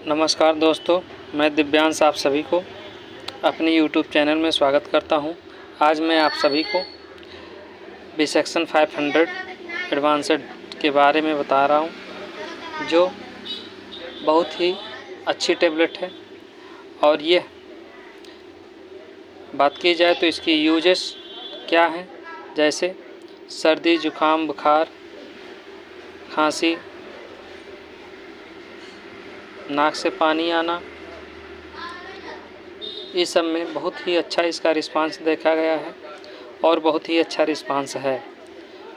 नमस्कार दोस्तों, मैं दिव्यांश आप सभी को अपने YouTube चैनल में स्वागत करता हूं। आज मैं आप सभी को Bisection 500 एडवांस्ड के बारे में बता रहा हूं, जो बहुत ही अच्छी टैबलेट है। और ये बात की जाए तो इसकी यूजेस क्या हैं, जैसे सर्दी, जुकाम, बुखार, खांसी, नाक से पानी आना, इस सब में बहुत ही अच्छा इसका रिस्पांस देखा गया है और बहुत ही अच्छा रिस्पांस है।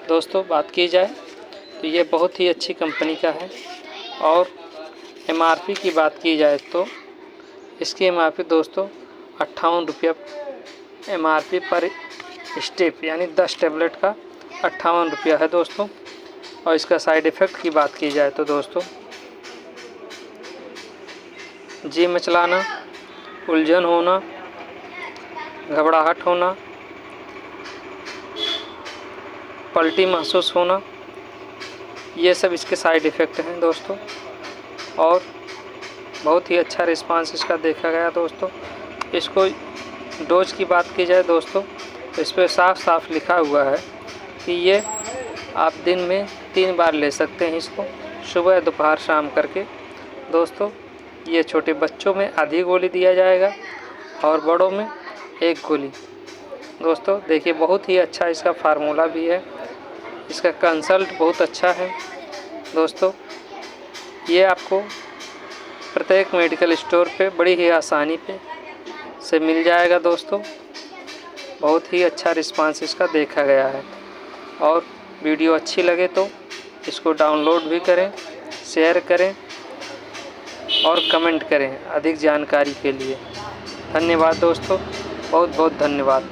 दोस्तों, बात की जाए तो ये बहुत ही अच्छी कंपनी का है। और MRP की बात की जाए तो इसकी MRP दोस्तों 58 रुपया MRP पर स्टेप, यानी 10 टैबलेट का 58 रुपया है दोस्तों। और इसका साइड इफ़ेक्ट की बात की जाए तो दोस्तों जी मचलाना, उलझन होना, घबराहट होना, पलटी महसूस होना, ये सब इसके साइड इफ़ेक्ट हैं दोस्तों। और बहुत ही अच्छा रिस्पांस इसका देखा गया दोस्तों। इसको डोज की बात की जाए दोस्तों तो इस पर साफ साफ लिखा हुआ है कि ये आप दिन में 3 बार ले सकते हैं इसको, सुबह, दोपहर, शाम करके। दोस्तों, ये छोटे बच्चों में आधी गोली दिया जाएगा और बड़ों में 1 गोली। दोस्तों देखिए, बहुत ही अच्छा इसका फार्मूला भी है, इसका कंसल्ट बहुत अच्छा है दोस्तों। ये आपको प्रत्येक मेडिकल स्टोर पे बड़ी ही आसानी से मिल जाएगा दोस्तों। बहुत ही अच्छा रिस्पांस इसका देखा गया है। और वीडियो अच्छी लगे तो इसको डाउनलोड भी करें, शेयर करें और कमेंट करें अधिक जानकारी के लिए। धन्यवाद दोस्तों, बहुत बहुत धन्यवाद।